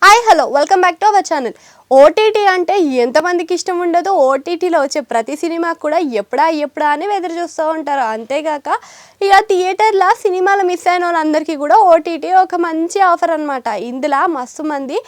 Hi hello welcome back to our channel. OTT అంటే ఎంతమందికి ఇష్టం ఉండదు. ఓటీటీలో వచ్చే ప్రతి సినిమా కూడా ఎప్పుడా అని ఎదురు చూస్తూ ఉంటారు. అంతేగాక ఇక థియేటర్లో సినిమాలు మిస్ అయిన వాళ్ళందరికీ కూడా ఓటీటీ ఒక మంచి ఆఫర్ అనమాట. ఇందులో మస్తు మంది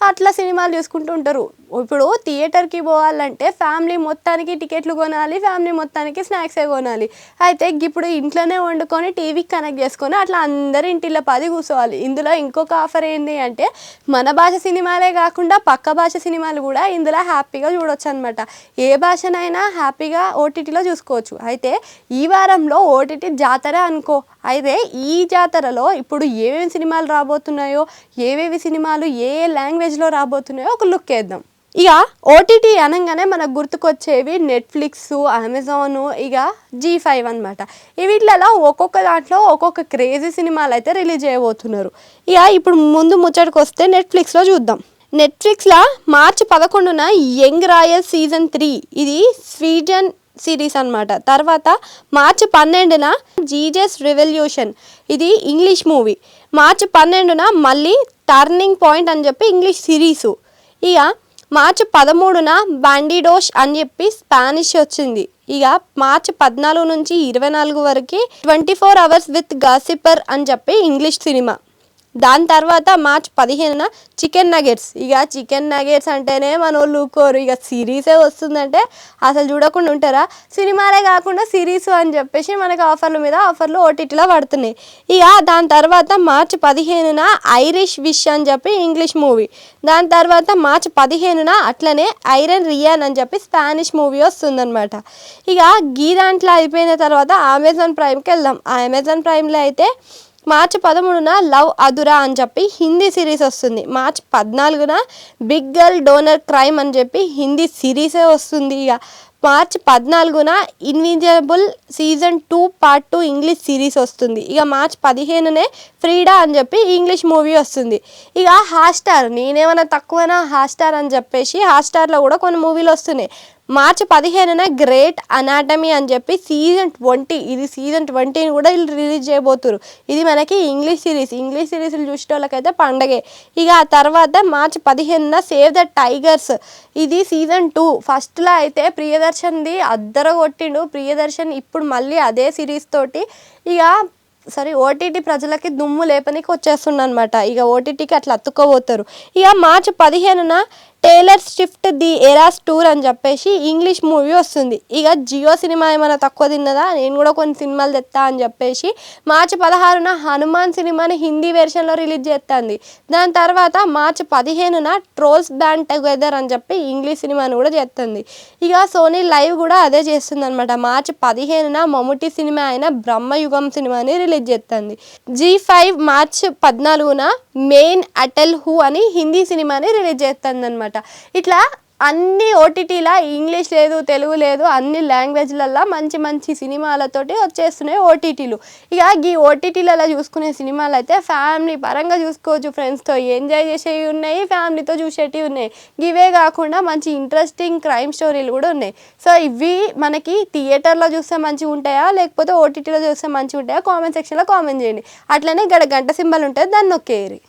అట్లా సినిమాలు చూసుకుంటూ ఉంటారు. ఇప్పుడు థియేటర్కి పోవాలంటే ఫ్యామిలీ మొత్తానికి టికెట్లు కొనాలి, ఫ్యామిలీ మొత్తానికి స్నాక్సే కొనాలి. అయితే ఇప్పుడు ఇంట్లోనే వండుకొని టీవీకి కనెక్ట్ చేసుకొని అట్లా అందరు ఇంటిలో 10 కూర్చోవాలి. ఇందులో ఇంకొక ఆఫర్ ఏంటి అంటే మన భాష సినిమాలే కాకుండా పక్క భాష సినిమాలు కూడా ఇందులో హ్యాపీగా చూడొచ్చు అనమాట. ఏ భాషనైనా హ్యాపీగా ఓటీటీలో చూసుకోవచ్చు. అయితే ఈ వారంలో ఓటీటీ జాతర అనుకో. అయితే ఈ జాతరలో ఇప్పుడు ఏమేమి సినిమాలు రాబోతున్నాయో, ఏవేవి సినిమాలు ఏ లాంగ్వేజ్లో రాబోతున్నాయో ఒక లుక్ వేద్దాం. ఇక ఓటీటీ అనగానే మనకు గుర్తుకొచ్చేవి నెట్ఫ్లిక్స్, అమెజాన్, ఇక G5 అనమాట. వీటిలలో ఒక్కొక్క దాంట్లో ఒక్కొక్క క్రేజీ సినిమాలు అయితే రిలీజ్ చేయబోతున్నారు. ఇక ఇప్పుడు ముందు ముచ్చటకు వస్తే నెట్ఫ్లిక్స్లో చూద్దాం. నెట్ఫ్లిక్స్లో మార్చి 11న యంగ్ రాయల్ సీజన్ 3 ఇది స్వీడన్ సిరీస్ అనమాట. తర్వాత మార్చి 12న జీజస్ రెవల్యూషన్ ఇది ఇంగ్లీష్ మూవీ. మార్చి 12న మళ్ళీ టర్నింగ్ పాయింట్ అని చెప్పి ఇంగ్లీష్ సిరీసు. ఇక మార్చి 13న బాండిడోష్ అని చెప్పి స్పానిష్ వచ్చింది. ఇక మార్చి 14 నుంచి 24 వరకు 24 అవర్స్ విత్ గాసిపర్ అని చెప్పి ఇంగ్లీష్ సినిమా. దాని తర్వాత మార్చి 15న చికెన్ నగెట్స్. ఇక చికెన్ నగెట్స్ అంటేనే మన వాళ్ళు ఊరుకోరు. ఇక సిరీసే వస్తుందంటే అసలు చూడకుండా ఉంటారా? సినిమాలే కాకుండా సిరీస్ అని చెప్పేసి మనకు ఆఫర్లు ఓటీటీలో పడుతున్నాయి. ఇక దాని తర్వాత మార్చి 15న ఐరిష్ విష్ అని చెప్పి ఇంగ్లీష్ మూవీ. దాని తర్వాత మార్చి 15న అట్లనే ఐరన్ రియాన్ అని చెప్పి స్పానిష్ మూవీ వస్తుందన్నమాట. ఇక గీ దాంట్లో అయిపోయిన తర్వాత అమెజాన్ ప్రైమ్కి వెళ్దాం. ఆ అమెజాన్ ప్రైమ్లో అయితే మార్చి 13న లవ్ అధురా అని చెప్పి హిందీ సిరీస్ వస్తుంది. మార్చి 14న బిగ్ గర్ల్ డోనర్ క్రైమ్ అని చెప్పి హిందీ సిరీసే వస్తుంది. ఇక మార్చి 14న invisible season 2 part 2 English series వస్తుంది. ఇక మార్చి 15నే ఫ్రీడా అని చెప్పి ఇంగ్లీష్ మూవీ వస్తుంది. ఇక హాట్స్టార్ నేనేమైనా తక్కువనా హాట్స్టార్ అని చెప్పేసి హాట్స్టార్లో కూడా కొన్ని మూవీలు వస్తున్నాయి. మార్చి 15న గ్రేట్ అనాటమీ అని చెప్పి సీజన్ 20 ఇది సీజన్ 20 కూడా రిలీజ్ చేయబోతున్నారు. ఇది మనకి ఇంగ్లీష్ సిరీస్లు చూసే వాళ్ళకైతే పండగే. ఇక ఆ తర్వాత మార్చి 15న సేవ్ ద టైగర్స్ ఇది సీజన్ 2. ఫస్ట్లో అయితే ప్రియదర్శన్ది అద్దర కొట్టిండు ప్రియదర్శన్. ఇప్పుడు మళ్ళీ అదే సిరీస్ తోటి ఇక ఓటీటీ ప్రజలకి దుమ్ము లేపనికి వచ్చేస్తుండ అనమాట. ఇక ఓటీటీకి అట్లా అతుక్కోబోతారు. ఇక మార్చి 15న Taylor Swift the Eras tour అని చెప్పేసి ఇంగ్లీష్ మూవీ వస్తుంది. ఇక జియో సినిమా ఏమైనా తక్కువ తిన్నదా, నేను కూడా కొన్ని సినిమాలు తెస్తా అని చెప్పేసి మార్చి 16న హనుమాన్ సినిమాని హిందీ వెర్షన్లో రిలీజ్ చేస్తుంది. దాని తర్వాత మార్చి 15న ట్రోల్స్ బ్యాండ్ టుగెదర్ అని చెప్పి ఇంగ్లీష్ సినిమాని కూడా చేస్తుంది. ఇక సోనీ లైవ్ కూడా అదే చేస్తుంది అనమాట. మార్చి 15న మమ్ముటి సినిమా అయిన బ్రహ్మయుగం సినిమాని రిలీజ్ చేస్తుంది. G5 మార్చి 14న మెయిన్ అటెల్ హూ అని హిందీ సినిమాని రిలీజ్ చేస్తుంది అనమాట. ఇట్లా అన్ని ఓటీటీలా ఇంగ్లీష్ లేదు, తెలుగు లేదు, అన్ని లాంగ్వేజ్లలో మంచి సినిమాలతోటి వచ్చేస్తున్నాయి ఓటీటీలు. ఇక ఈ ఓటీటీలలో చూసుకునే సినిమాలు అయితే ఫ్యామిలీ పరంగా చూసుకోవచ్చు. ఫ్రెండ్స్తో ఎంజాయ్ చేసేవి ఉన్నాయి, ఫ్యామిలీతో చూసేటివి ఉన్నాయి. ఇవే కాకుండా మంచి ఇంట్రెస్టింగ్ క్రైమ్ స్టోరీలు కూడా ఉన్నాయి. సో ఇవి మనకి థియేటర్లో చూస్తే మంచిగా ఉంటాయా లేకపోతే ఓటీటీలో చూస్తే మంచిగా ఉంటాయా కామెంట్ సెక్షన్లో కామెంట్ చేయండి. అట్లనే ఇక్కడ గంట సింబల్ ఉంటుంది, దాన్ని నొక్కేయండి.